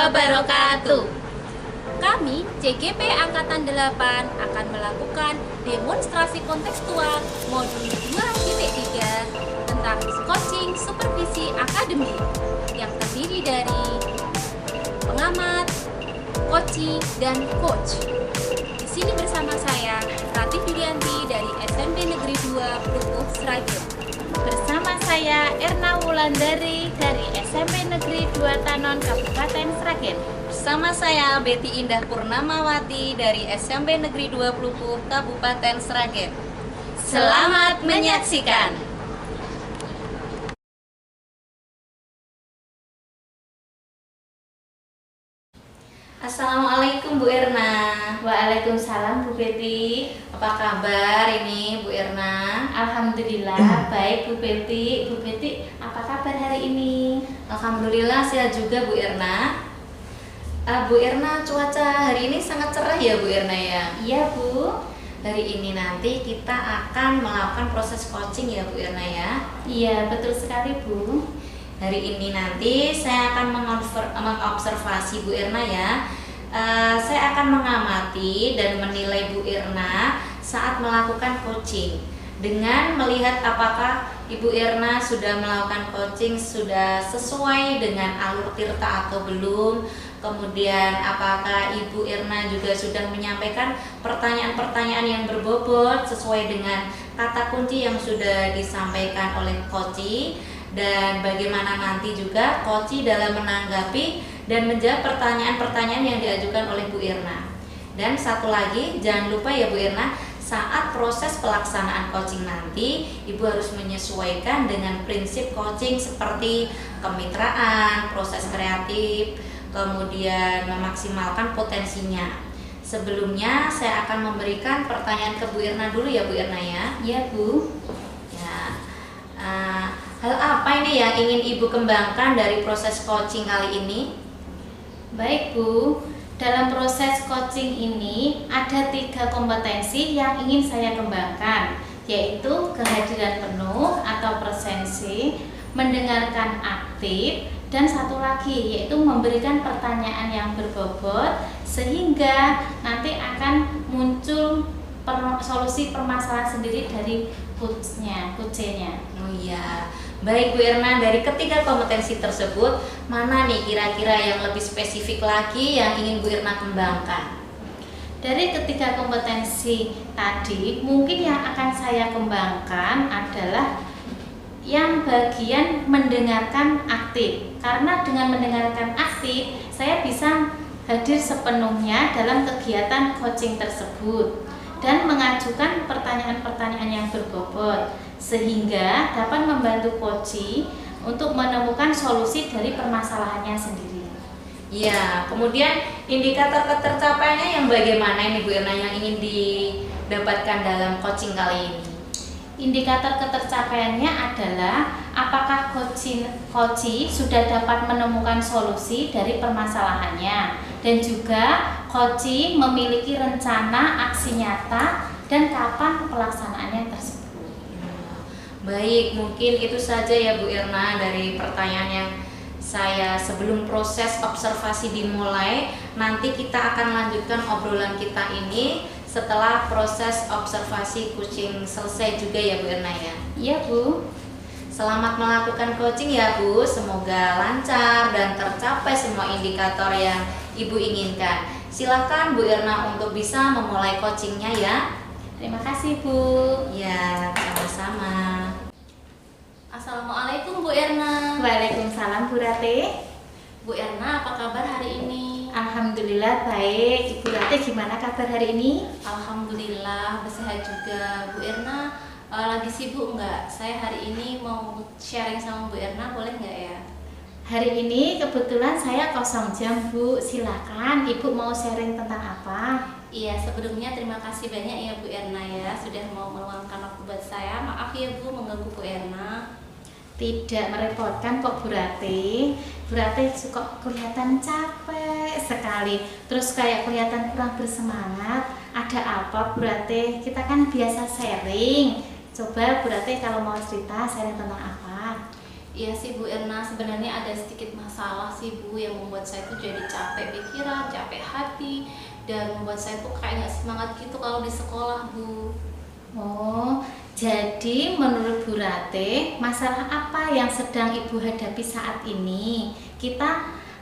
wabarakatuh. Kami, CGP Angkatan 8, akan melakukan demonstrasi kontekstual modul 2.3 tentang coaching supervisi akademik yang terdiri dari pengamat, coaching, dan coach. Di sini bersama saya, Rati Yulianti dari SMP Negeri 2 Plukuh, Sragen. Bersama saya Erna Wulandari dari SMP Negeri 2 Tanon, Kabupaten Sragen. Bersama saya Betty Indah Purnamawati dari SMP Negeri 2 Plukuh, Kabupaten Sragen. Selamat menyaksikan. Assalamualaikum Bu Erna. Waalaikumsalam Bu Betty. Apa kabar ini Bu Erna? Alhamdulillah baik Bu Betty. Bu Betty, apa kabar hari ini? Alhamdulillah sehat juga Bu Erna. Bu Erna, cuaca hari ini sangat cerah ya Bu Erna ya? Iya Bu. Hari ini nanti kita akan melakukan proses coaching ya Bu Erna ya? Iya betul sekali Bu. Hari ini nanti saya akan mengobservasi Bu Erna ya. Saya akan mengamati dan menilai Bu Erna saat melakukan coaching dengan melihat apakah Ibu Erna sudah melakukan coaching sudah sesuai dengan alur tirta atau belum. Kemudian apakah Ibu Erna juga sudah menyampaikan pertanyaan-pertanyaan yang berbobot sesuai dengan kata kunci yang sudah disampaikan oleh coach, dan bagaimana nanti juga coach dalam menanggapi dan menjawab pertanyaan-pertanyaan yang diajukan oleh Bu Erna. Dan satu lagi, jangan lupa ya Bu Erna, saat proses pelaksanaan coaching nanti Ibu harus menyesuaikan dengan prinsip coaching seperti kemitraan, proses kreatif, kemudian memaksimalkan potensinya. Sebelumnya saya akan memberikan pertanyaan ke Bu Erna dulu ya Bu Erna ya. Iya Bu. Ya, hal apa ini yang ingin Ibu kembangkan dari proses coaching kali ini? Baik Bu, dalam proses coaching ini ada 3 kompetensi yang ingin saya kembangkan, yaitu kehadiran penuh atau presensi, mendengarkan aktif, dan satu lagi yaitu memberikan pertanyaan yang berbobot sehingga nanti akan muncul solusi permasalahan sendiri dari coachnya. Oh iya, baik Bu Erna, dari ketiga kompetensi tersebut mana nih kira-kira yang lebih spesifik lagi yang ingin Bu Erna kembangkan? Dari ketiga kompetensi tadi, mungkin yang akan saya kembangkan adalah yang bagian mendengarkan aktif. Karena dengan mendengarkan aktif, saya bisa hadir sepenuhnya dalam kegiatan coaching tersebut dan mengajukan pertanyaan-pertanyaan yang berbobot sehingga dapat membantu coach untuk menemukan solusi dari permasalahannya sendiri. Ya, kemudian indikator ketercapaiannya yang bagaimana ini Bu Erna yang ingin didapatkan dalam coaching kali ini? Indikator ketercapaiannya adalah apakah coach sudah dapat menemukan solusi dari permasalahannya, dan juga coach memiliki rencana aksi nyata dan kapan pelaksanaannya tersebut. Baik, mungkin itu saja ya Bu Erna dari pertanyaan yang saya sebelum proses observasi dimulai. Nanti kita akan lanjutkan obrolan kita ini setelah proses observasi coaching selesai juga ya Bu Erna ya. Iya Bu. Selamat melakukan coaching ya Bu, semoga lancar dan tercapai semua indikator yang Ibu inginkan. Silakan Bu Erna untuk bisa memulai coachingnya ya. Terima kasih Bu. Ya, sama-sama. Assalamualaikum Bu Erna. Waalaikumsalam Bu Rate. Bu Erna, apa kabar hari ini? Alhamdulillah baik. Ibu Rate gimana kabar hari ini? Alhamdulillah bersehat juga. Bu Erna lagi sibuk nggak? Saya hari ini mau sharing sama Bu Erna, boleh nggak ya? Hari ini kebetulan saya kosong jam Bu. Silakan Ibu mau sharing tentang apa? Iya, sebelumnya terima kasih banyak ya Bu Erna ya sudah mau meluangkan waktu buat saya. Maaf ya Bu mengganggu Bu Erna. Tidak merepotkan kok Bu Rate. Bu Rate kok kelihatan capek sekali, terus kayak kelihatan kurang bersemangat. Ada apa Bu Rate? Kita kan biasa sharing. Coba Bu Rate kalau mau cerita sharing tentang apa? Iya sih Bu Erna, sebenarnya ada sedikit masalah sih Bu yang membuat saya tuh jadi capek pikiran, capek hati, dan membuat saya tuh kayak nggak semangat gitu kalau di sekolah Bu. Oh, jadi menurut Bu Rate, masalah apa yang sedang Ibu hadapi saat ini?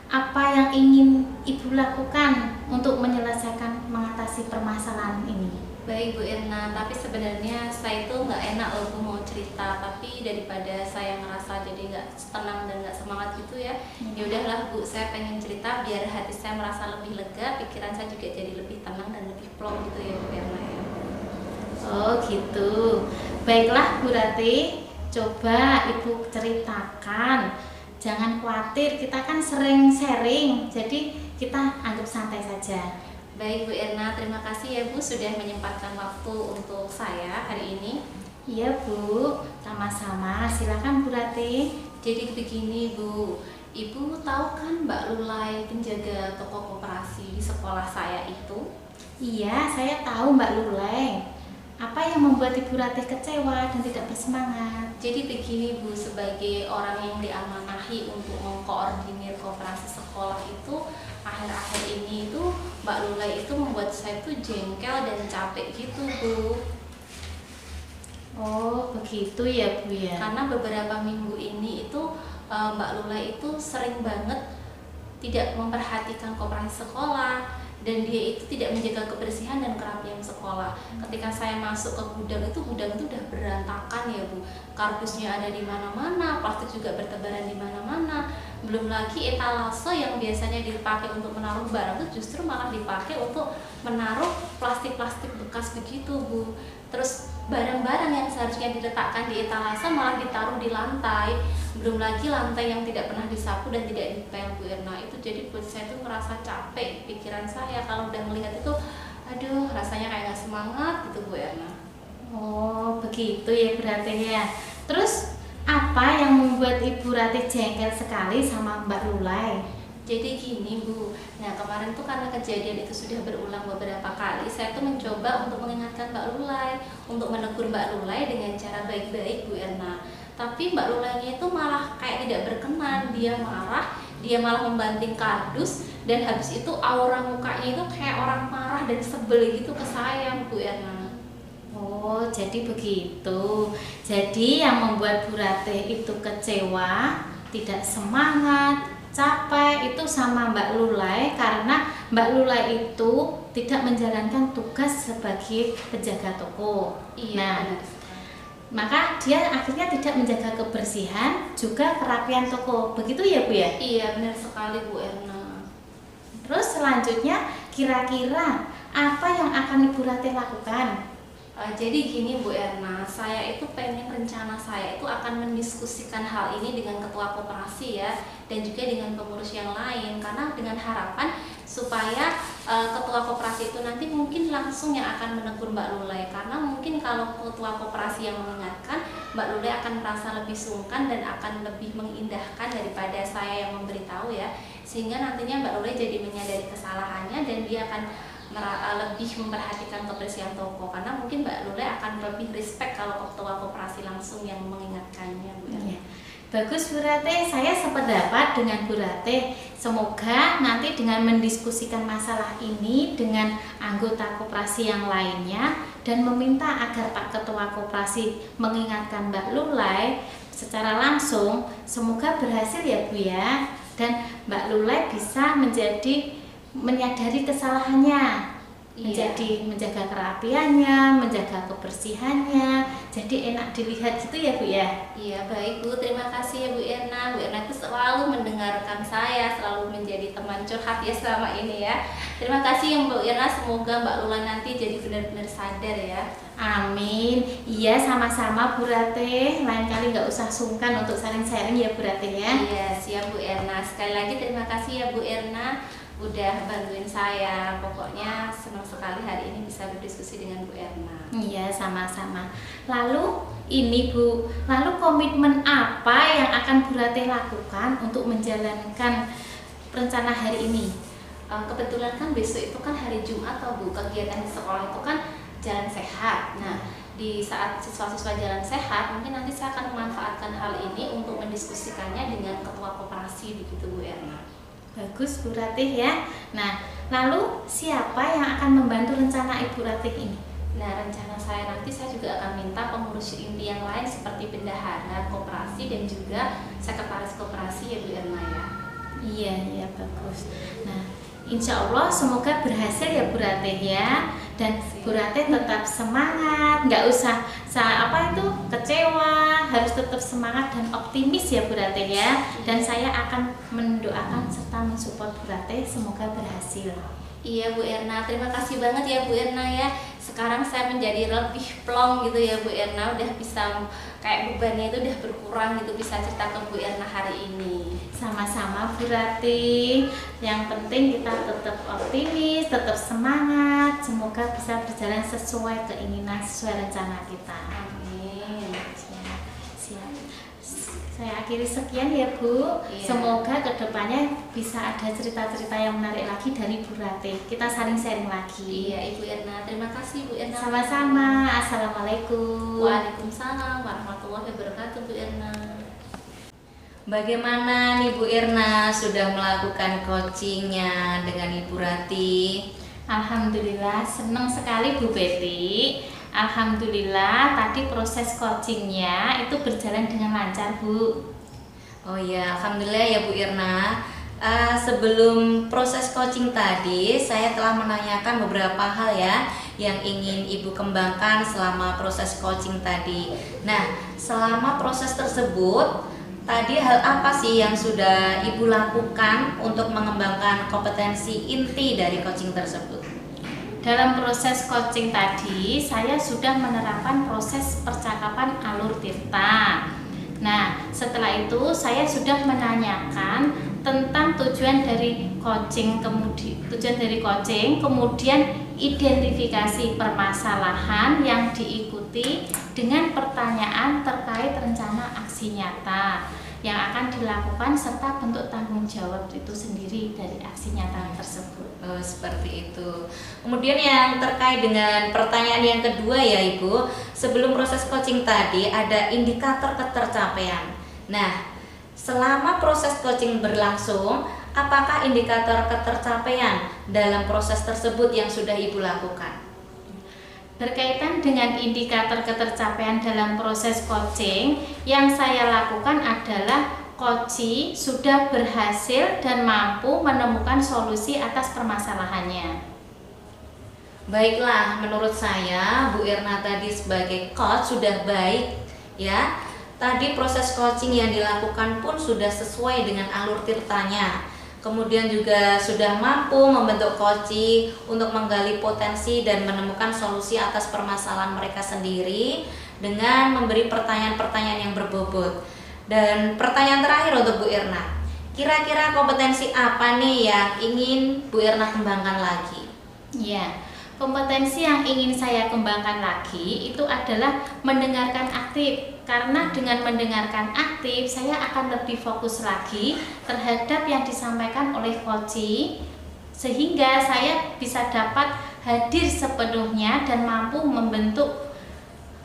Apa yang ingin Ibu lakukan untuk menyelesaikan mengatasi permasalahan ini? Baik Bu Irna, tapi sebenarnya saya itu nggak enak loh Bu mau cerita, tapi daripada saya ngerasa jadi nggak tenang dan nggak semangat gitu ya, ya udahlah Bu, saya pengen cerita biar hati saya merasa lebih lega, pikiran saya juga jadi lebih tenang dan lebih plong gitu ya Bu Irna ya. Oh gitu. Baiklah Bu Rati, coba Ibu ceritakan. Jangan khawatir, kita kan sering sharing, jadi kita anggap santai saja. Baik Bu Irna, terima kasih ya Bu sudah menyempatkan waktu untuk saya hari ini. Iya Bu, sama-sama. Silakan Bu Rati. Jadi begini Bu, Ibu tahu kan Mbak Lulai penjaga toko koperasi di sekolah saya itu? Iya, saya tahu Mbak Lulai. Apa yang membuat Ibu Ratih kecewa dan tidak bersemangat? Jadi begini Bu, sebagai orang yang diamanahi untuk mengkoordinir koperasi sekolah itu, akhir-akhir ini itu Mbak Lulai itu membuat saya tuh jengkel dan capek gitu Bu. Oh begitu ya Bu ya. Karena beberapa minggu ini itu Mbak Lulai itu sering banget tidak memperhatikan koperasi sekolah, dan dia itu tidak menjaga kebersihan dan kerapian sekolah. Ketika saya masuk ke gudang itu udah berantakan ya Bu. Kardusnya ada di mana-mana, plastik juga bertebaran di mana-mana. Belum lagi etalase yang biasanya dipakai untuk menaruh barang itu justru malah dipakai untuk menaruh plastik-plastik bekas begitu Bu. Terus barang-barang yang seharusnya diletakkan di etalase malah ditaruh di lantai. Belum lagi lantai yang tidak pernah disapu dan tidak dipel Bu Irna. Itu jadi buat saya tuh merasa capek pikiran saya kalau udah melihat itu, aduh rasanya kayak gak semangat gitu Bu Irna. Oh begitu ya berarti ya. Terus apa yang membuat Ibu Ratih jengkel sekali sama Mbak Lulai? Jadi gini Bu, nah kemarin tuh karena kejadian itu sudah berulang beberapa kali, saya tuh mencoba untuk mengingatkan Mbak Lulai, untuk menegur Mbak Lulai dengan cara baik-baik Bu Erna. Tapi Mbak Lulainya itu malah kayak tidak berkenan, dia marah, dia malah membanting kardus, dan habis itu aura mukanya itu kayak orang marah dan sebel gitu ke saya Bu Erna. Oh jadi begitu. Jadi yang membuat Bu Ratih itu kecewa, tidak semangat, capek itu sama Mbak Lulai karena Mbak Lulai itu tidak menjalankan tugas sebagai penjaga toko. Iya, nah, benar. Maka dia akhirnya tidak menjaga kebersihan juga kerapian toko. Begitu ya Bu ya? Iya benar sekali Bu Erna. Terus selanjutnya kira-kira apa yang akan Ibu Ratih lakukan? Jadi gini Bu Erna, saya itu pengen rencana saya itu akan mendiskusikan hal ini dengan ketua koperasi ya, dan juga dengan pengurus yang lain, karena dengan harapan supaya ketua koperasi itu nanti mungkin langsung yang akan menegur Mbak Lulai, karena mungkin kalau ketua koperasi yang mengingatkan, Mbak Lulai akan merasa lebih sungkan dan akan lebih mengindahkan daripada saya yang memberitahu ya, sehingga nantinya Mbak Lulai jadi menyadari kesalahannya dan dia akan lebih memperhatikan kebersihan toko, karena mungkin Mbak Lulai akan lebih respect kalau ketua koperasi langsung yang mengingatkannya Bu. Ya. Bagus Bu Ratih, saya sependapat dengan Bu Ratih. Semoga nanti dengan mendiskusikan masalah ini dengan anggota koperasi yang lainnya dan meminta agar Pak Ketua Koperasi mengingatkan Mbak Lulai secara langsung, semoga berhasil ya Bu ya, dan Mbak Lulai bisa menyadari kesalahannya, menjadi menjaga kerapiannya, menjaga kebersihannya, jadi enak dilihat gitu ya Bu ya. Iya baik Bu, terima kasih ya Bu Erna. Bu Erna itu selalu mendengarkan saya, selalu menjadi teman curhat ya selama ini ya. Terima kasih ya Bu Erna, semoga Mbak Lula nanti jadi benar-benar sadar ya. Amin. Iya sama-sama Bu Ratih. Lain kali nggak usah sungkan untuk saling sharing ya Bu Ratih ya. Iya siap Bu Erna. Sekali lagi terima kasih ya Bu Erna udah bantuin saya. Pokoknya senang sekali hari ini bisa berdiskusi dengan Bu Erna. Iya sama-sama. Lalu ini Bu, lalu komitmen apa yang akan Bu Ratih lakukan untuk menjalankan rencana hari ini? Kebetulan kan besok itu kan hari Jumat atau Bu, kegiatan di sekolah itu kan jalan sehat. Nah, di saat siswa-siswa jalan sehat, mungkin nanti saya akan memanfaatkan hal ini untuk mendiskusikannya dengan ketua koperasi begitu Bu Erna. Bagus Bu Ratih ya. Nah, lalu siapa yang akan membantu rencana Ibu Ratih ini? Nah, rencana saya nanti saya juga akan minta pengurus inti yang lain seperti bendahara koperasi dan juga sekretaris koperasi ya Bu Erna ya. Iya, bagus. Nah, insya Allah semoga berhasil ya Bu Ratih ya. Dan Bu Ratih tetap semangat, nggak usah kecewa, harus tetap semangat dan optimis ya Bu Ratih ya. Dan saya akan mendoakan serta mensupport Bu Ratih semoga berhasil. Iya Bu Erna, terima kasih banget ya Bu Erna ya. Sekarang saya menjadi lebih plong gitu ya Bu Erna, udah bisa kayak bebannya itu udah berkurang gitu, bisa cerita ke Bu Erna hari ini. Sama-sama Bu Ratih. Yang penting kita tetap optimis, tetap semangat. Semoga bisa berjalan sesuai keinginan, sesuai rencana kita. Amin. Siap. Saya akhiri sekian ya Bu. Iya. Semoga kedepannya bisa ada cerita-cerita yang menarik lagi dari Bu Ratih. Kita saling sharing lagi. Iya Ibu Erna, terima kasih Bu Erna. Sama-sama. Assalamualaikum. Waalaikumsalam warahmatullahi wabarakatuh Bu Erna. Bagaimana nih Bu Irna sudah melakukan coachingnya dengan Ibu Ratih? Alhamdulillah, senang sekali Bu Betty. Alhamdulillah tadi proses coachingnya itu berjalan dengan lancar Bu. Oh ya, alhamdulillah ya Bu Irna. Sebelum proses coaching tadi, saya telah menanyakan beberapa hal ya yang ingin Ibu kembangkan selama proses coaching tadi. Nah, selama proses tersebut, tadi hal apa sih yang sudah Ibu lakukan untuk mengembangkan kompetensi inti dari coaching tersebut? Dalam proses coaching tadi, saya sudah menerapkan proses percakapan alur tirta. Nah, setelah itu saya sudah menanyakan tentang tujuan dari coaching, kemudian identifikasi permasalahan yang diikuti dengan pertanyaan terkait rencana aksi nyata yang akan dilakukan serta bentuk tanggung jawab itu sendiri dari aksi nyata tersebut. Oh, seperti itu. Kemudian yang terkait dengan pertanyaan yang kedua ya Ibu, sebelum proses coaching tadi ada indikator ketercapaian. Nah, selama proses coaching berlangsung, apakah indikator ketercapaian dalam proses tersebut yang sudah Ibu lakukan? Berkaitan dengan indikator ketercapaian dalam proses coaching, yang saya lakukan adalah coachee sudah berhasil dan mampu menemukan solusi atas permasalahannya. Baiklah, menurut saya Bu Irna tadi sebagai coach sudah baik ya. Tadi proses coaching yang dilakukan pun sudah sesuai dengan alur tirtanya. Kemudian juga sudah mampu membentuk coachee untuk menggali potensi dan menemukan solusi atas permasalahan mereka sendiri dengan memberi pertanyaan-pertanyaan yang berbobot. Dan pertanyaan terakhir untuk Bu Irna, kira-kira kompetensi apa nih yang ingin Bu Irna kembangkan lagi? Ya, kompetensi yang ingin saya kembangkan lagi itu adalah mendengarkan aktif. Karena dengan mendengarkan aktif, saya akan lebih fokus lagi terhadap yang disampaikan oleh coachee, sehingga saya bisa dapat hadir sepenuhnya dan mampu membentuk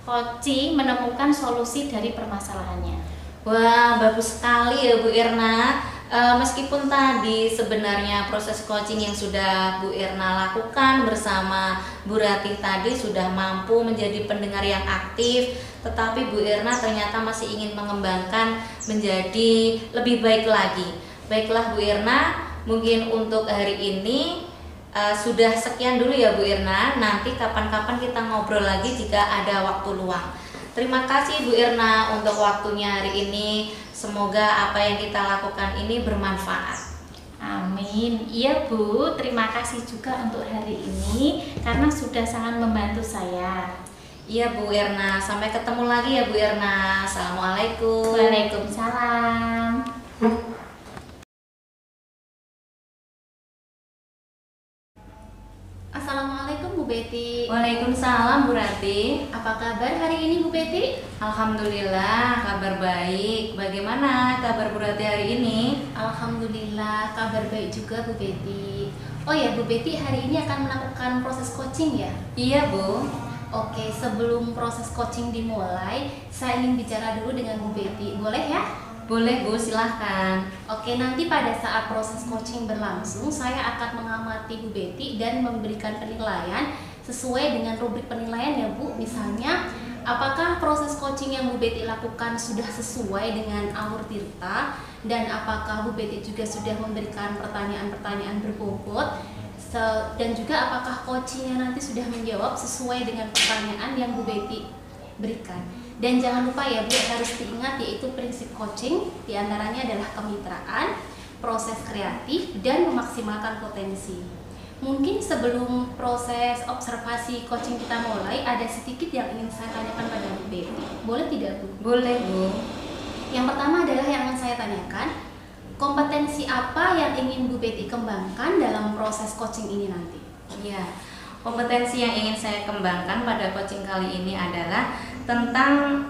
coachee menemukan solusi dari permasalahannya. Wah, bagus sekali ya Bu Irna. Meskipun tadi sebenarnya proses coaching yang sudah Bu Irna lakukan bersama Bu Ratih tadi sudah mampu menjadi pendengar yang aktif, tetapi Bu Irna ternyata masih ingin mengembangkan menjadi lebih baik lagi. Baiklah Bu Irna, mungkin untuk hari ini sudah sekian dulu ya Bu Irna. Nanti kapan-kapan kita ngobrol lagi jika ada waktu luang. Terima kasih Bu Irna untuk waktunya hari ini. Semoga apa yang kita lakukan ini bermanfaat. Amin. Iya Bu, terima kasih juga untuk hari ini karena sudah sangat membantu saya. Iya Bu Irna, sampai ketemu lagi ya Bu Irna. Assalamualaikum. Waalaikumsalam. Assalamualaikum Bu Betty. Waalaikumsalam Bu Ratih. Apa kabar hari ini Bu Betty? Alhamdulillah kabar baik. Bagaimana kabar Bu Ratih hari ini? Alhamdulillah kabar baik juga Bu Betty. Oh ya Bu Betty, hari ini akan melakukan proses coaching ya? Iya Bu. Oke, sebelum proses coaching dimulai, saya ingin bicara dulu dengan Bu Betty. Boleh ya? Boleh Bu, silahkan. Oke, nanti pada saat proses coaching berlangsung, saya akan mengamati Bu Betty dan memberikan penilaian sesuai dengan rubrik penilaian ya Bu. Misalnya, apakah proses coaching yang Bu Betty lakukan sudah sesuai dengan Alur Tirta, dan apakah Bu Betty juga sudah memberikan pertanyaan-pertanyaan berbobot, dan juga apakah coachingnya nanti sudah menjawab sesuai dengan pertanyaan yang Bu Betty berikan. Dan jangan lupa ya Bu, harus diingat yaitu prinsip coaching diantaranya adalah kemitraan, proses kreatif, dan memaksimalkan potensi. Mungkin sebelum proses observasi coaching kita mulai, ada sedikit yang ingin saya tanyakan pada Bu Betty. Boleh tidak Bu? Boleh Bu. Yang pertama adalah yang ingin saya tanyakan, kompetensi apa yang ingin Bu Betty kembangkan dalam proses coaching ini nanti? Ya, kompetensi yang ingin saya kembangkan pada coaching kali ini adalah tentang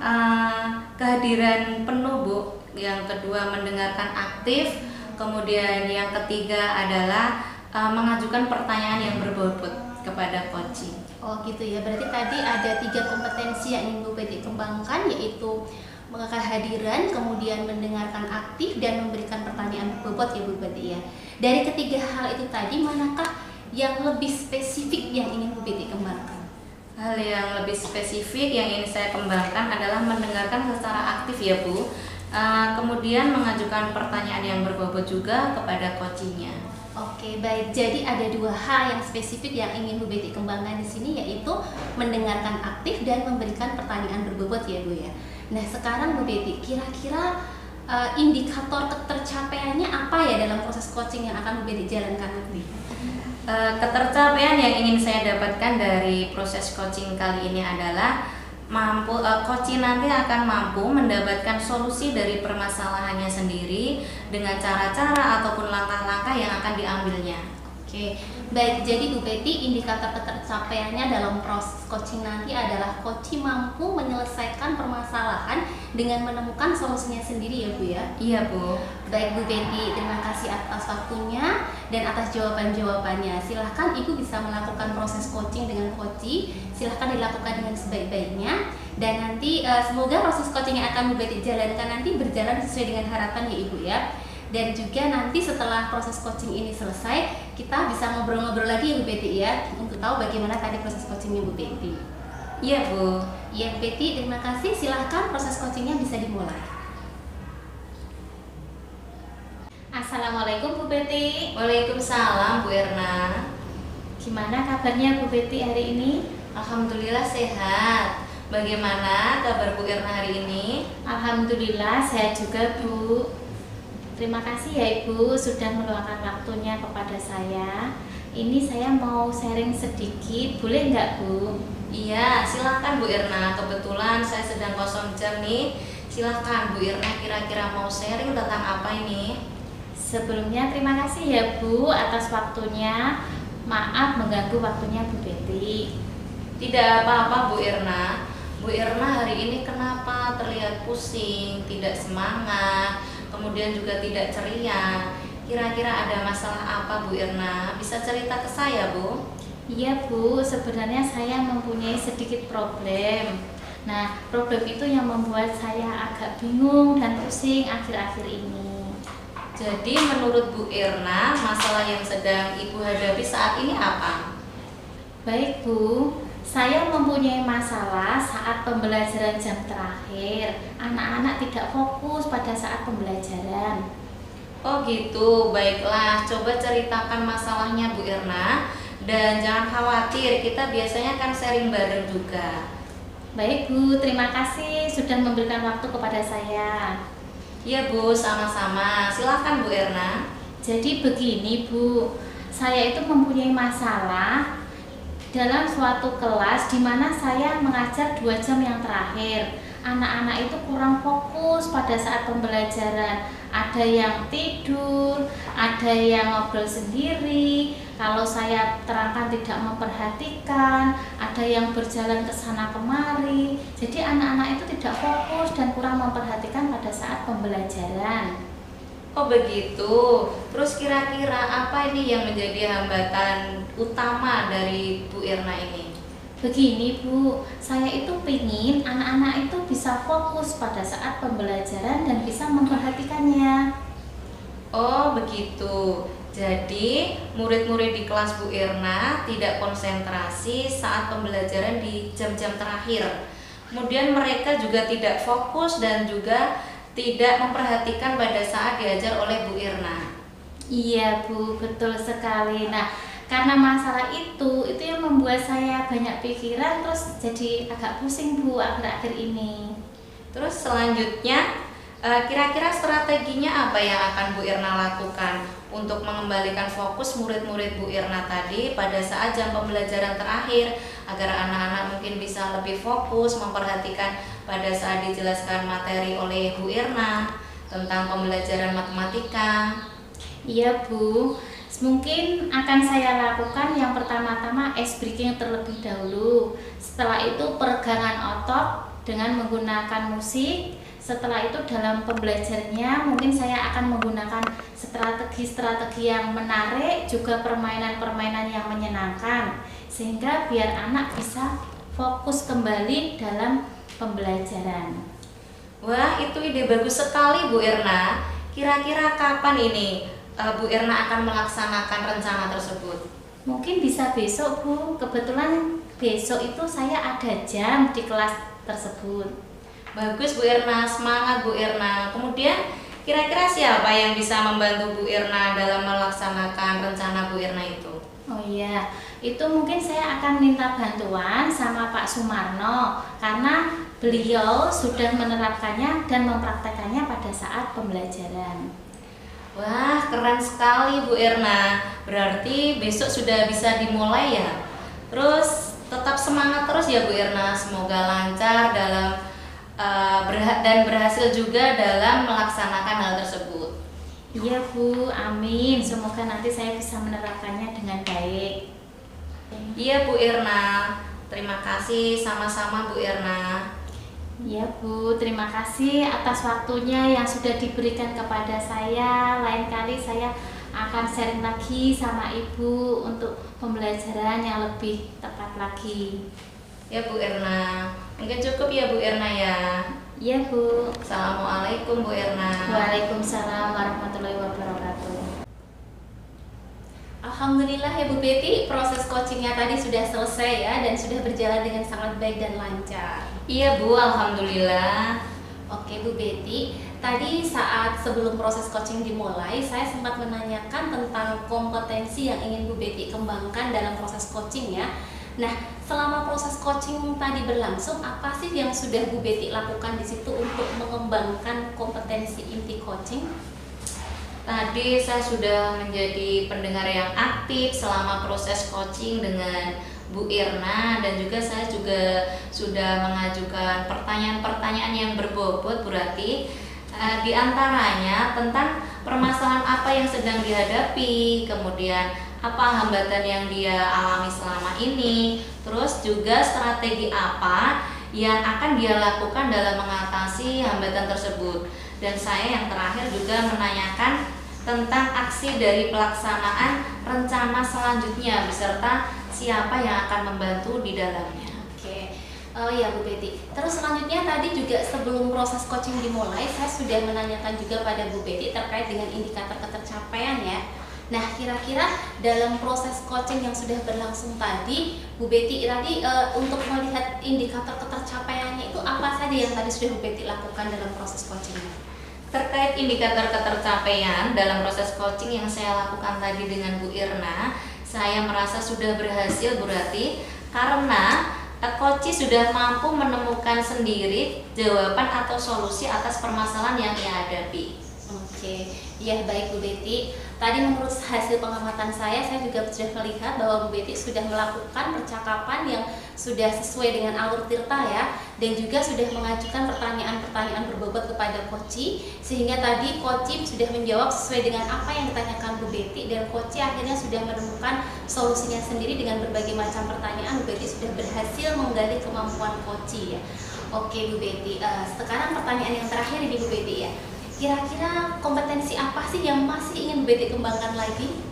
kehadiran penuh Bu. Yang kedua mendengarkan aktif, kemudian yang ketiga adalah mengajukan pertanyaan yang berbobot kepada coaching. Oh gitu ya, berarti tadi ada 3 kompetensi yang ingin Bu Betty kembangkan, yaitu kehadiran, kemudian mendengarkan aktif, dan memberikan pertanyaan berbobot ya Bu Betty ya. Dari ketiga hal itu tadi, manakah yang lebih spesifik yang ingin Bu Betty kembangkan? Hal yang lebih spesifik yang ingin saya kembangkan adalah mendengarkan secara aktif ya Bu. Kemudian mengajukan pertanyaan yang berbobot juga kepada coachingnya. Oke, baik. Jadi ada 2 hal yang spesifik yang ingin Bu Betty kembangkan di sini, yaitu mendengarkan aktif dan memberikan pertanyaan berbobot ya Bu ya. Nah, sekarang Bu Betty, kira-kira indikator ketercapaiannya apa ya dalam proses coaching yang akan Bu Betty jalankan nanti? Ketercapaian yang ingin saya dapatkan dari proses coaching kali ini adalah coaching nanti akan mampu mendapatkan solusi dari permasalahannya sendiri dengan cara-cara ataupun langkah-langkah yang akan diambilnya. Oke, baik. Jadi Bu Betty, indikator ketercapaiannya dalam proses coaching nanti adalah coaching mampu menyelesaikan permasalahan dengan menemukan solusinya sendiri ya Bu ya? Iya Bu. Baik Bu Betty, terima kasih atas waktunya dan atas jawaban-jawabannya. Silahkan Ibu bisa melakukan proses coaching dengan coaching. Silahkan dilakukan dengan sebaik-baiknya. Dan nanti semoga proses coaching yang akan Bu Betty jalankan nanti berjalan sesuai dengan harapan ya Ibu ya. Dan juga nanti setelah proses coaching ini selesai, kita bisa ngobrol-ngobrol lagi ya Bu Betty ya, untuk tahu bagaimana tadi proses coachingnya Bu Betty. Iya Bu. Iya Bu Betty, terima kasih. Silahkan proses coachingnya bisa dimulai. Assalamualaikum Bu Betty. Waalaikumsalam Bu Erna. Gimana kabarnya Bu Betty hari ini? Alhamdulillah sehat. Bagaimana kabar Bu Erna hari ini? Alhamdulillah sehat juga Bu. Terima kasih ya Ibu sudah meluangkan waktunya kepada saya. Ini saya mau sharing sedikit, boleh nggak Bu? Iya, silahkan Bu Erna. Kebetulan saya sedang kosong jam nih. Silahkan Bu Erna, kira-kira mau sharing tentang apa ini? Sebelumnya terima kasih ya Bu atas waktunya. Maaf mengganggu waktunya Bu Betty. Tidak apa-apa Bu Erna. Bu Erna hari ini kenapa terlihat pusing, tidak semangat, kemudian juga tidak ceria? Kira-kira ada masalah apa Bu Erna? Bisa cerita ke saya Bu? Iya Bu, sebenarnya saya mempunyai sedikit problem. Nah, problem itu yang membuat saya agak bingung dan pusing akhir-akhir ini. Jadi menurut Bu Erna, masalah yang sedang Ibu hadapi saat ini apa? Baik Bu, saya mempunyai masalah saat pembelajaran jam terakhir. Anak-anak tidak fokus pada saat pembelajaran. Oh gitu, baiklah. Coba ceritakan masalahnya Bu Erna. Dan jangan khawatir, kita biasanya kan sharing bareng juga. Baik Bu, terima kasih sudah memberikan waktu kepada saya. Iya Bu, sama-sama. Silakan Bu Erna. Jadi begini Bu, saya itu mempunyai masalah dalam suatu kelas di mana saya mengajar 2 jam yang terakhir. Anak-anak itu kurang fokus pada saat pembelajaran. Ada yang tidur, ada yang ngobrol sendiri. Kalau saya terangkan tidak memperhatikan, ada yang berjalan ke sana kemari. Jadi anak-anak itu tidak fokus dan kurang memperhatikan pada saat pembelajaran. Oh begitu. Terus kira-kira apa ini yang menjadi hambatan utama dari Bu Erna ini? Begini Bu, saya itu pingin anak-anak itu bisa fokus pada saat pembelajaran dan bisa memperhatikannya. Oh begitu. Jadi murid-murid di kelas Bu Irna tidak konsentrasi saat pembelajaran di jam-jam terakhir. Kemudian mereka juga tidak fokus dan juga tidak memperhatikan pada saat diajar oleh Bu Irna. Iya Bu, betul sekali. Nah, karena masalah itu yang membuat saya banyak pikiran, terus jadi agak pusing Bu akhir-akhir ini. Terus selanjutnya kira-kira strateginya apa yang akan Bu Irna lakukan untuk mengembalikan fokus murid-murid Bu Irna tadi pada saat jam pembelajaran terakhir agar anak-anak mungkin bisa lebih fokus memperhatikan pada saat dijelaskan materi oleh Bu Irna tentang pembelajaran matematika? Iya Bu, mungkin akan saya lakukan yang pertama-tama ice breaking terlebih dahulu. Setelah itu peregangan otot dengan menggunakan musik. Setelah itu dalam pembelajarannya mungkin saya akan menggunakan strategi-strategi yang menarik, juga permainan-permainan yang menyenangkan, sehingga biar anak bisa fokus kembali dalam pembelajaran. Wah, itu ide bagus sekali Bu Irna. Kira-kira kapan ini Bu Irna akan melaksanakan rencana tersebut? Mungkin bisa besok Bu, kebetulan besok itu saya ada jam di kelas tersebut. Bagus Bu Irna, semangat Bu Irna. Kemudian kira-kira siapa yang bisa membantu Bu Irna dalam melaksanakan rencana Bu Irna itu? Oh iya, itu mungkin saya akan minta bantuan sama Pak Sumarno karena beliau sudah menerapkannya dan mempraktekannya pada saat pembelajaran. Wah, keren sekali Bu Irna. Berarti besok sudah bisa dimulai ya. Terus tetap semangat terus ya Bu Irna. Semoga lancar dalam dan berhasil juga dalam melaksanakan hal tersebut. Iya Bu, amin. Semoga nanti saya bisa menerapkannya dengan baik. Iya Bu Irna. Terima kasih sama-sama Bu Irna. Ya Bu, terima kasih atas waktunya yang sudah diberikan kepada saya. Lain kali saya akan sharing lagi sama Ibu untuk pembelajaran yang lebih tepat lagi. Ya Bu Irna, mungkin cukup ya Bu Irna ya. Ya Bu. Assalamualaikum Bu Irna. Waalaikumsalam warahmatullahi wabarakatuh. Alhamdulillah ya Bu Betty, proses coachingnya tadi sudah selesai ya dan sudah berjalan dengan sangat baik dan lancar. Iya Bu, alhamdulillah. Oke Bu Betty, tadi saat sebelum proses coaching dimulai, saya sempat menanyakan tentang kompetensi yang ingin Bu Betty kembangkan dalam proses coaching ya. Nah, selama proses coaching tadi berlangsung, apa sih yang sudah Bu Betty lakukan di situ untuk mengembangkan kompetensi inti coaching? Tadi saya sudah menjadi pendengar yang aktif selama proses coaching dengan Bu Irna dan juga saya juga sudah mengajukan pertanyaan-pertanyaan yang berbobot Bu Rati, di antaranya tentang permasalahan apa yang sedang dihadapi, kemudian apa hambatan yang dia alami selama ini, terus juga strategi apa yang akan dia lakukan dalam mengatasi hambatan tersebut. Dan saya yang terakhir juga menanyakan tentang aksi dari pelaksanaan rencana selanjutnya beserta siapa yang akan membantu di dalamnya. Oke, ya Bu Betty. Terus selanjutnya tadi juga sebelum proses coaching dimulai, saya sudah menanyakan juga pada Bu Betty terkait dengan indikator ketercapaian ya. Nah, kira-kira dalam proses coaching yang sudah berlangsung tadi, Bu Betty tadi untuk melihat indikator ketercapaiannya itu apa saja yang tadi sudah Bu Betty lakukan dalam proses coachingnya? Terkait indikator ketercapaian dalam proses coaching yang saya lakukan tadi dengan Bu Irna, saya merasa sudah berhasil Bu Rati karena coach sudah mampu menemukan sendiri jawaban atau solusi atas permasalahan yang ia hadapi. Oke, ya baik Bu Betty. Tadi menurut hasil pengamatan saya juga sudah melihat bahwa Bu Betty sudah melakukan percakapan yang sudah sesuai dengan alur tirta ya, dan juga sudah mengajukan pertanyaan-pertanyaan berbobot kepada Koci, sehingga tadi Koci sudah menjawab sesuai dengan apa yang ditanyakan Bu Betty, dan Koci akhirnya sudah menemukan solusinya sendiri dengan berbagai macam pertanyaan. Bu Betty sudah berhasil menggali kemampuan Koci ya. Oke Bu Betty, sekarang pertanyaan yang terakhir ini Bu Betty ya. Kira-kira kompetensi apa sih yang masih ingin Bu Betty kembangkan lagi?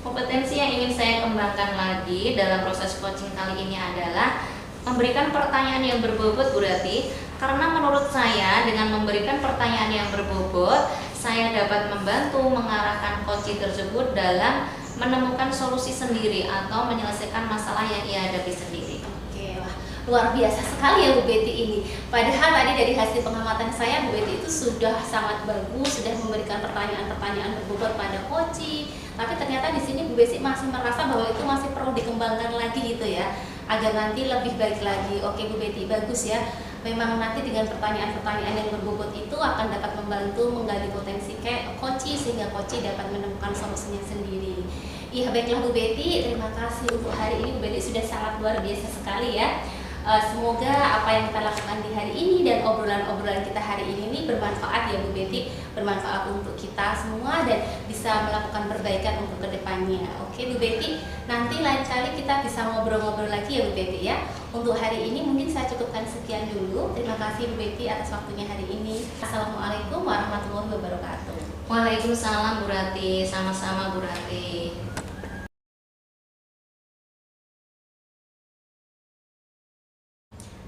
Kompetensi yang ingin saya kembangkan lagi dalam proses coaching kali ini adalah memberikan pertanyaan yang berbobot, Bu Rati. Karena menurut saya dengan memberikan pertanyaan yang berbobot, saya dapat membantu mengarahkan coaching tersebut dalam menemukan solusi sendiri atau menyelesaikan masalah yang ia hadapi sendiri. Oke, wah, luar biasa sekali ya Bu Betty ini. Padahal tadi dari hasil pengamatan saya, Bu Betty itu sudah sangat bagus, sudah memberikan pertanyaan-pertanyaan berbobot pada coaching. Tapi ternyata di sini Bu Betty masih merasa bahwa itu masih perlu dikembangkan lagi gitu ya, agar nanti lebih baik lagi. Oke Bu Betty, bagus ya. Memang nanti dengan pertanyaan-pertanyaan yang berbobot itu akan dapat membantu menggali potensi coaching sehingga coaching dapat menemukan solusinya sendiri. Iya baiklah Bu Betty, terima kasih untuk hari ini Bu Betty sudah sangat luar biasa sekali ya. Semoga apa yang kita lakukan di hari ini dan obrolan-obrolan kita hari ini bermanfaat ya Bu Betty, bermanfaat untuk kita semua dan bisa melakukan perbaikan untuk kedepannya. Oke Bu Betty, nanti lain kali kita bisa ngobrol-ngobrol lagi ya Bu Betty ya. Untuk hari ini mungkin saya cukupkan sekian dulu. Terima kasih Bu Betty atas waktunya hari ini. Assalamualaikum warahmatullahi wabarakatuh. Waalaikumsalam Bu Rati, sama-sama Bu Rati.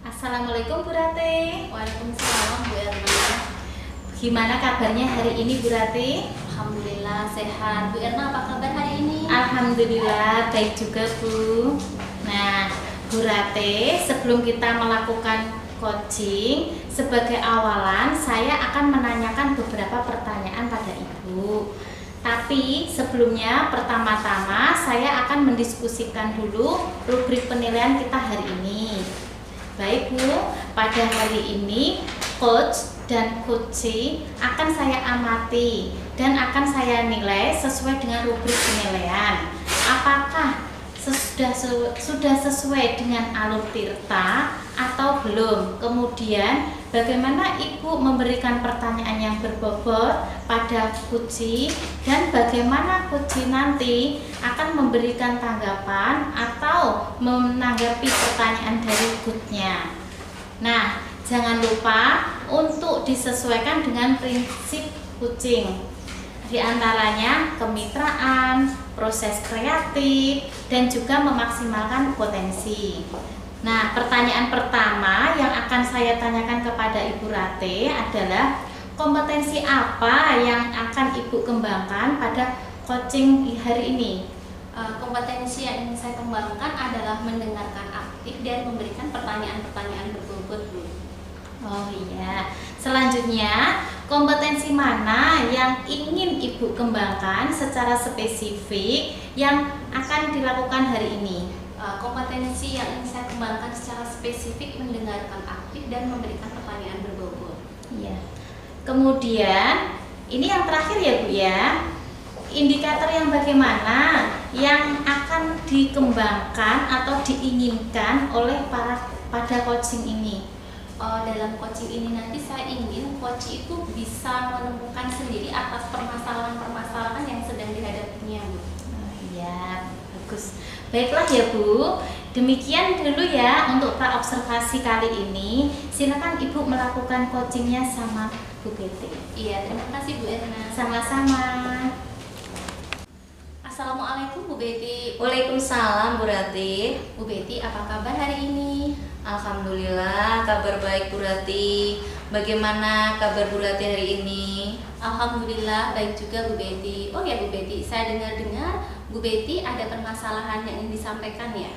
Assalamualaikum Bu Rati. Waalaikumsalam Bu Erna. Gimana kabarnya hari ini Bu Rati? Alhamdulillah sehat. Bu Erna apa kabar hari ini? Alhamdulillah baik juga Bu. Nah Bu Rati, sebelum kita melakukan coaching, sebagai awalan saya akan menanyakan beberapa pertanyaan pada Ibu. Tapi sebelumnya pertama-tama saya akan mendiskusikan dulu rubrik penilaian kita hari ini. Baik Bu, pada hari ini coach dan coaching akan saya amati dan akan saya nilai sesuai dengan rubrik penilaian. Apakah sudah sesuai dengan alur tirta atau belum? Kemudian bagaimana Ibu memberikan pertanyaan yang berbobot pada coaching dan bagaimana coaching nanti akan memberikan tanggapan atau menanggapi pertanyaan dari coachnya. Nah, jangan lupa untuk disesuaikan dengan prinsip coaching. Di antaranya kemitraan, proses kreatif, dan juga memaksimalkan potensi. Nah, pertanyaan pertama yang akan saya tanyakan kepada Ibu Rati adalah kompetensi apa yang akan Ibu kembangkan pada coaching hari ini? Kompetensi yang ingin saya kembangkan adalah mendengarkan aktif dan memberikan pertanyaan-pertanyaan berbobot Bu. Oh iya. Selanjutnya, kompetensi mana yang ingin Ibu kembangkan secara spesifik yang akan dilakukan hari ini? Kompetensi yang ingin saya kembangkan secara spesifik mendengarkan aktif dan memberikan pertanyaan berbobot. Iya. Kemudian, ini yang terakhir ya Bu ya. Indikator yang bagaimana yang akan dikembangkan atau diinginkan oleh pada coaching ini? Dalam coaching ini nanti saya ingin coach itu bisa menemukan sendiri atas permasalahan-permasalahan yang sedang dihadapinya Bu. Oh, iya, bagus. Baiklah ya Bu, demikian dulu ya untuk praobservasi kali ini. Silakan Ibu melakukan coachingnya sama Bu Betty. Iya, terima kasih Bu Erna. Sama-sama. Assalamualaikum Bu Betty. Waalaikumsalam Bu Rati. Bu Betty, apa kabar hari ini? Alhamdulillah, kabar baik Bu Rati. Bagaimana kabar Bu Rati hari ini? Alhamdulillah baik juga Bu Betty. Oh ya Bu Betty, saya dengar-dengar Bu Betty ada permasalahan yang ingin disampaikan ya?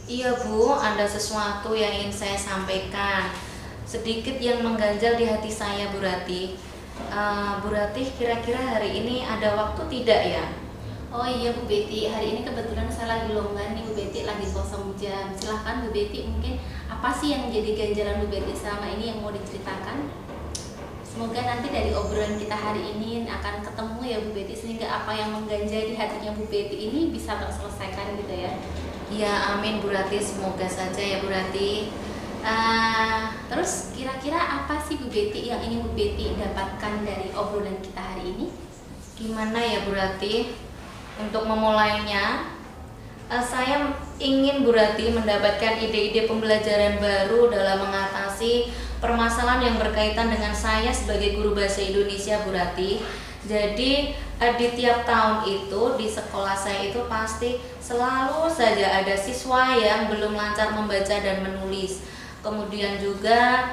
Iya Bu, ada sesuatu yang ingin saya sampaikan. Sedikit yang mengganjal di hati saya Bu Rati. Bu Rati, kira-kira hari ini ada waktu tidak ya? Oh iya Bu Betty, hari ini kebetulan saya lagi longgar nih Bu Betty, lagi kosong jam. Silahkan Bu Betty, mungkin apa sih yang menjadi ganjalan Bu Betty selama ini yang mau diceritakan? Semoga nanti dari obrolan kita hari ini akan ketemu ya Bu Betty, sehingga apa yang mengganjal di hatinya Bu Betty ini bisa terselesaikan gitu ya. Ya amin Bu Rati, semoga saja ya Bu Rati. Terus kira-kira apa sih Bu Betty yang ingin Bu Betty dapatkan dari obrolan kita hari ini? Gimana ya Bu Rati? Untuk memulainya, saya ingin Bu Rati mendapatkan ide-ide pembelajaran baru dalam mengatasi permasalahan yang berkaitan dengan saya sebagai guru bahasa Indonesia Bu Rati. Jadi di tiap tahun itu di sekolah saya itu pasti selalu saja ada siswa yang belum lancar membaca dan menulis. Kemudian juga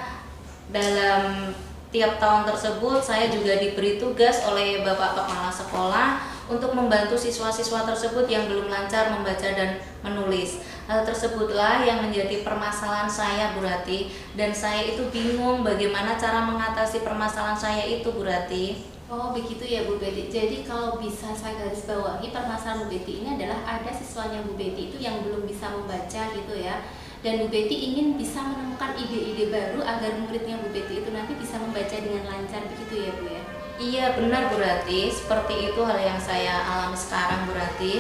dalam tiap tahun tersebut saya juga diberi tugas oleh Bapak Kepala Sekolah untuk membantu siswa-siswa tersebut yang belum lancar membaca dan menulis. Hal tersebutlah yang menjadi permasalahan saya, Bu Rati, dan saya itu bingung bagaimana cara mengatasi permasalahan saya itu, Bu Rati. Oh begitu ya Bu Betty. Jadi kalau bisa saya garis bawahi, permasalahan Bu Betty ini adalah ada siswanya Bu Betty itu yang belum bisa membaca gitu ya. Dan Bu Betty ingin bisa menemukan ide-ide baru agar muridnya Bu Betty itu nanti bisa membaca dengan lancar, begitu ya Bu ya? Iya benar, Bu Rati, seperti itu hal yang saya alami sekarang, Bu Rati.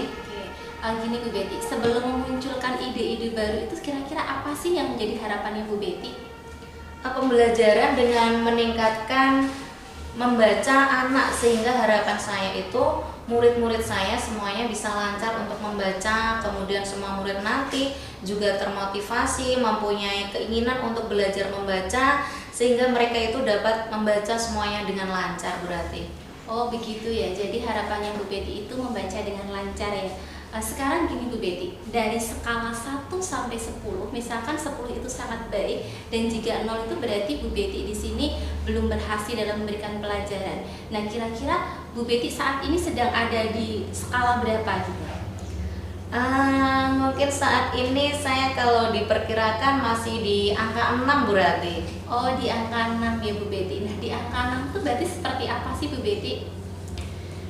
Gini Bu Betty, sebelum memunculkan ide-ide baru itu kira-kira apa sih yang menjadi harapannya Bu Betty? Pembelajaran dengan meningkatkan membaca anak, sehingga harapan saya itu murid-murid saya semuanya bisa lancar untuk membaca, kemudian semua murid nanti juga termotivasi, mempunyai keinginan untuk belajar membaca, sehingga mereka itu dapat membaca semuanya dengan lancar, Bu Rati. Oh begitu ya, jadi harapannya Bu Betty itu membaca dengan lancar ya. Sekarang gini Bu Betty, dari skala 1 sampai 10, misalkan 10 itu sangat baik dan jika 0 itu berarti Bu Betty di sini belum berhasil dalam memberikan pelajaran. Nah, kira-kira Bu Betty saat ini sedang ada di skala berapa gitu? Mungkin saat ini saya kalau diperkirakan masih di angka 6, Bu Rati. Oh, di angka 6 ya Bu Betty. Nah, di angka 6 itu berarti seperti apa sih Bu Betty?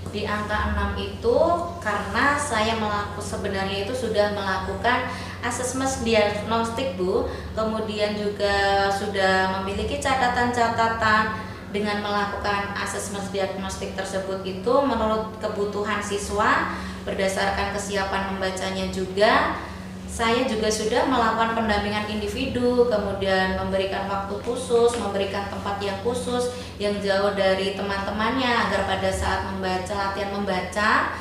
Di angka 6 itu karena saya sebenarnya itu sudah melakukan asesmen diagnostik, Bu. Kemudian juga sudah memiliki catatan-catatan dengan melakukan asesmen diagnostik tersebut itu menurut kebutuhan siswa berdasarkan kesiapan membacanya juga. Saya juga sudah melakukan pendampingan individu, kemudian memberikan waktu khusus, memberikan tempat yang khusus yang jauh dari teman-temannya agar pada saat latihan membaca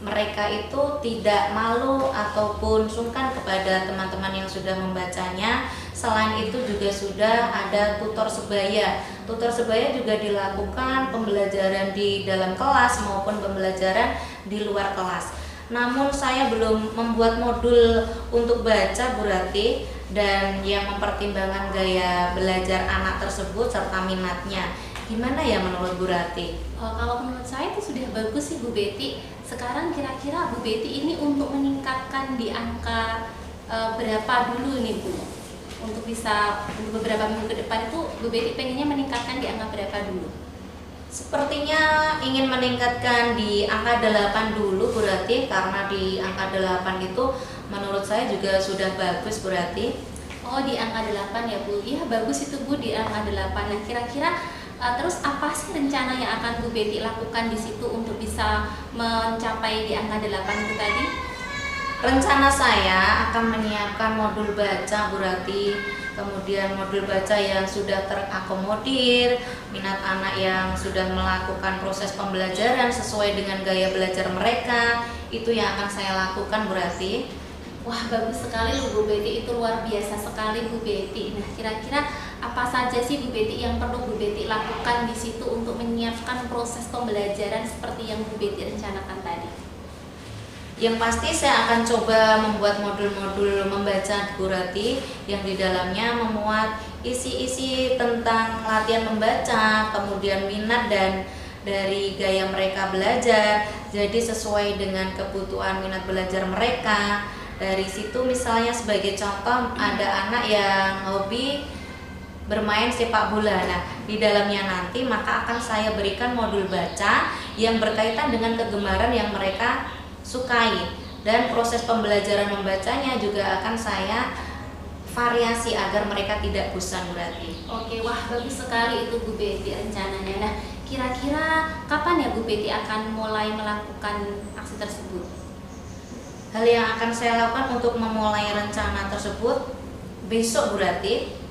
mereka itu tidak malu ataupun sungkan kepada teman-teman yang sudah membacanya. Selain itu juga sudah ada tutor sebaya. Tutor sebaya juga dilakukan pembelajaran di dalam kelas maupun pembelajaran di luar kelas. Namun saya belum membuat modul untuk baca, Bu Rati, dan yang mempertimbangkan gaya belajar anak tersebut serta minatnya. Gimana ya menurut Bu Rati? Kalau menurut saya itu sudah bagus sih Bu Betty. Sekarang kira-kira Bu Betty ini untuk meningkatkan di angka berapa dulu nih Bu? Untuk bisa untuk beberapa minggu ke depan itu Bu Betty pengennya meningkatkan di angka berapa dulu? Sepertinya ingin meningkatkan di angka 8 dulu, Bu Rati, karena di angka 8 itu menurut saya juga sudah bagus, Bu Rati. Oh, di angka 8 ya Bu. Iya bagus itu Bu, di angka 8. Nah, kira-kira terus apa sih rencana yang akan Bu Betty lakukan di situ untuk bisa mencapai di angka 8 itu tadi? Rencana saya akan menyiapkan modul baca, Bu Rati. Kemudian modul baca yang sudah terakomodir minat anak yang sudah melakukan proses pembelajaran sesuai dengan gaya belajar mereka, itu yang akan saya lakukan, Bu Rati. Wah bagus sekali loh Bu Betty, itu luar biasa sekali Bu Betty. Nah kira-kira apa saja sih Bu Betty yang perlu Bu Betty lakukan di situ untuk menyiapkan proses pembelajaran seperti yang Bu Betty rencanakan tadi? Yang pasti saya akan coba membuat modul-modul membaca, Bu Rati, yang di dalamnya memuat isi-isi tentang latihan membaca, kemudian minat dan dari gaya mereka belajar, jadi sesuai dengan kebutuhan minat belajar mereka. Dari situ misalnya sebagai contoh ada anak yang hobi bermain sepak bola. Nah, di dalamnya nanti maka akan saya berikan modul baca yang berkaitan dengan kegemaran yang mereka sukai, dan proses pembelajaran membacanya juga akan saya variasi agar mereka tidak bosan, berarti. Oke, wah bagus sekali itu Bu Betty rencananya. Nah, kira-kira kapan ya Bu Betty akan mulai melakukan aksi tersebut? Hal yang akan saya lakukan untuk memulai rencana tersebut besok, Bu Rati.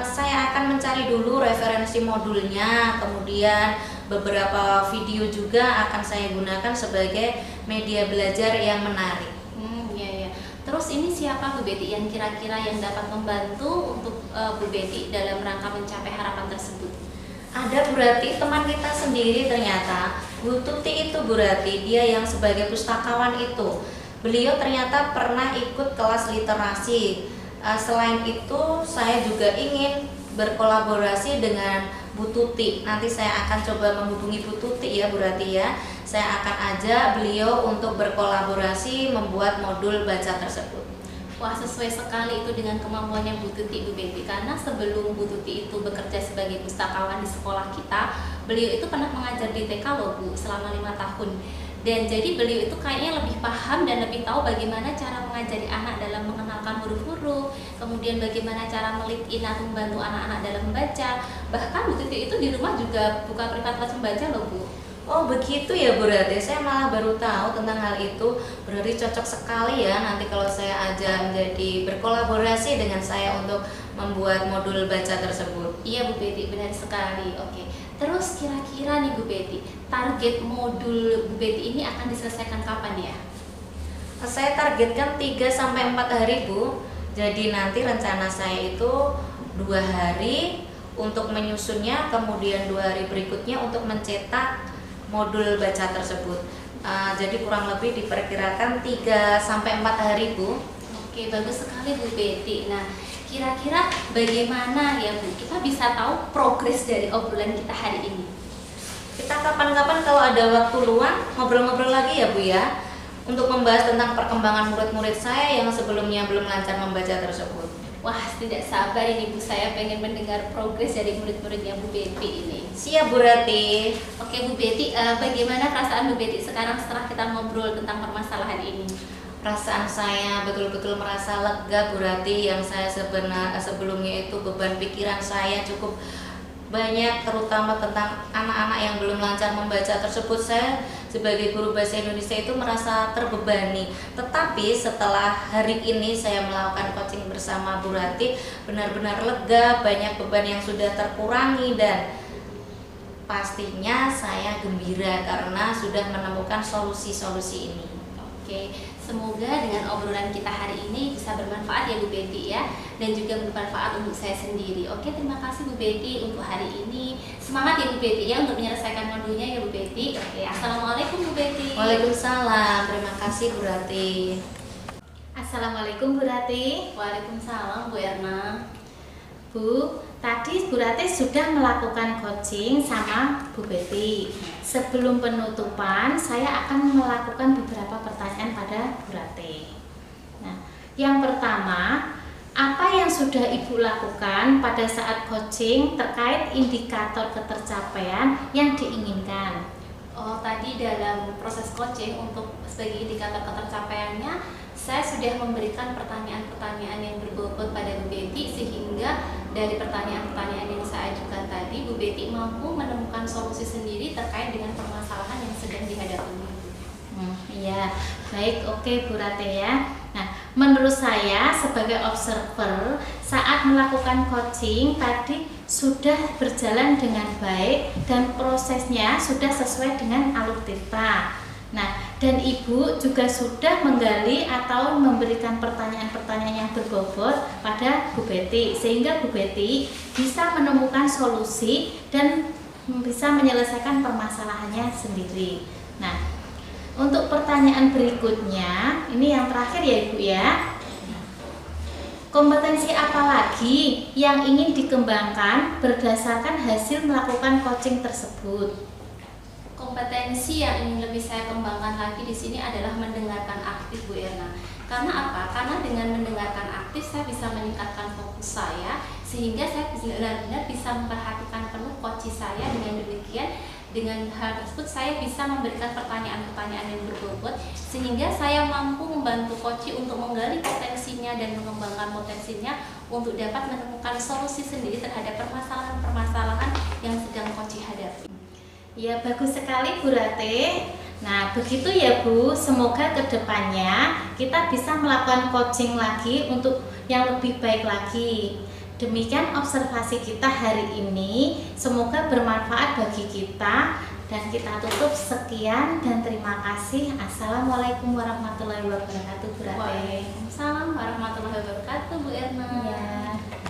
Saya akan mencari dulu referensi modulnya, kemudian beberapa video juga akan saya gunakan sebagai media belajar yang menarik. Iya. Terus ini siapa Bu Betty yang kira-kira yang dapat membantu untuk Bu Betty dalam rangka mencapai harapan tersebut? Ada Bu Rati, teman kita sendiri ternyata. Bu Tuti itu Bu Rati, dia yang sebagai pustakawan itu. Beliau ternyata pernah ikut kelas literasi. Selain itu saya juga ingin berkolaborasi dengan Bu Tuti. Nanti saya akan coba menghubungi Bu Tuti ya Bu Rati ya. Saya akan ajak beliau untuk berkolaborasi membuat modul baca tersebut. Wah, sesuai sekali itu dengan kemampuannya Bu Tuti, Bu Betty. Karena sebelum Bu Tuti itu bekerja sebagai pustakawan di sekolah kita, beliau itu pernah mengajar di TK loh Bu, selama 5 tahun. Dan jadi beliau itu kayaknya lebih paham dan lebih tahu bagaimana cara mengajari anak dalam mengenalkan huruf-huruf, kemudian bagaimana cara meliti atau membantu anak-anak dalam membaca. Bahkan Bu Tuti itu di rumah juga buka privat kelas membaca loh Bu. Oh begitu ya Bu Rati, saya malah baru tahu tentang hal itu. Berarti cocok sekali ya nanti kalau saya ajak menjadi berkolaborasi dengan saya untuk membuat modul baca tersebut. Iya Bu Betty, benar sekali. Oke. Terus kira-kira nih Bu Betty, target modul Bu Betty ini akan diselesaikan kapan ya? Saya targetkan 3-4 hari Bu. Jadi nanti rencana saya itu 2 hari untuk menyusunnya, kemudian 2 hari berikutnya untuk mencetak modul baca tersebut. Jadi kurang lebih diperkirakan 3-4 hari Bu. Oke, bagus sekali Bu Betty. Nah, kira-kira bagaimana ya Bu, kita bisa tahu progres dari obrolan kita hari ini? Kita kapan-kapan kalau ada waktu luang ngobrol-ngobrol lagi ya Bu ya, untuk membahas tentang perkembangan murid-murid saya yang sebelumnya belum lancar membaca tersebut. Wah, tidak sabar ini Bu, saya pengen mendengar progres dari murid-muridnya Bu Betty ini. Siap Bu Rati. Oke Bu Betty, bagaimana perasaan Bu Betty sekarang setelah kita ngobrol tentang permasalahan ini? Perasaan saya betul-betul merasa lega Bu Rati, yang saya sebelumnya itu beban pikiran saya cukup banyak, terutama tentang anak-anak yang belum lancar membaca tersebut. Saya sebagai guru bahasa Indonesia itu merasa terbebani. Tetapi setelah hari ini saya melakukan coaching bersama Bu Rati, benar-benar lega, banyak beban yang sudah terkurangi dan pastinya saya gembira karena sudah menemukan solusi-solusi ini. Oke, semoga dengan obrolan kita hari ini bisa bermanfaat ya Bu Betty ya, dan juga bermanfaat untuk saya sendiri. Oke, terima kasih Bu Betty untuk hari ini. Semangat ya Bu Betty ya untuk menyelesaikan modulnya ya Bu Betty. Oke, assalamualaikum Bu Betty. Waalaikumsalam, terima kasih Bu Rati. Assalamualaikum Bu Rati. Waalaikumsalam Bu Erna. Bu, tadi Bu Rati sudah melakukan coaching sama Bu Betty. Sebelum penutupan, saya akan melakukan beberapa pertanyaan pada Bu Rati. Nah, yang pertama, apa yang sudah Ibu lakukan pada saat coaching terkait indikator ketercapaian yang diinginkan? Oh, tadi dalam proses coaching untuk sebagai indikator ketercapaiannya, saya sudah memberikan pertanyaan-pertanyaan yang berbobot pada Bu Betty, sehingga dari pertanyaan-pertanyaan yang saya ajukan tadi, Bu Betty mampu menemukan solusi sendiri terkait dengan permasalahan yang sedang dihadapinya. Iya, baik, oke Bu Rati ya. Nah, menurut saya sebagai observer saat melakukan coaching tadi sudah berjalan dengan baik dan prosesnya sudah sesuai dengan alur tirta. Nah, dan Ibu juga sudah menggali atau memberikan pertanyaan-pertanyaan yang berbobot pada Bu Betty, sehingga Bu Betty bisa menemukan solusi dan bisa menyelesaikan permasalahannya sendiri. Nah, untuk pertanyaan berikutnya, ini yang terakhir ya Ibu ya. Kompetensi apa lagi yang ingin dikembangkan berdasarkan hasil melakukan coaching tersebut? Kompetensi yang ingin lebih saya kembangkan lagi di sini adalah mendengarkan aktif Bu Erna. Karena apa? Karena dengan mendengarkan aktif saya bisa meningkatkan fokus saya, sehingga saya benar-benar bisa memperhatikan penuh coach saya. Dengan demikian, dengan hal tersebut saya bisa memberikan pertanyaan-pertanyaan yang berbobot, sehingga saya mampu membantu coach untuk menggali potensinya dan mengembangkan potensinya untuk dapat menemukan solusi sendiri terhadap permasalahan-permasalahan yang sedang coach hadapi. Ya, bagus sekali Bu Rati. Nah, begitu ya Bu, semoga kedepannya kita bisa melakukan coaching lagi untuk yang lebih baik lagi. Demikian observasi kita hari ini, semoga bermanfaat bagi kita dan kita tutup. Sekian dan terima kasih. Assalamualaikum warahmatullahi wabarakatuh Bu Rati. Waalaikumsalam warahmatullahi wabarakatuh Bu Erna. Ya.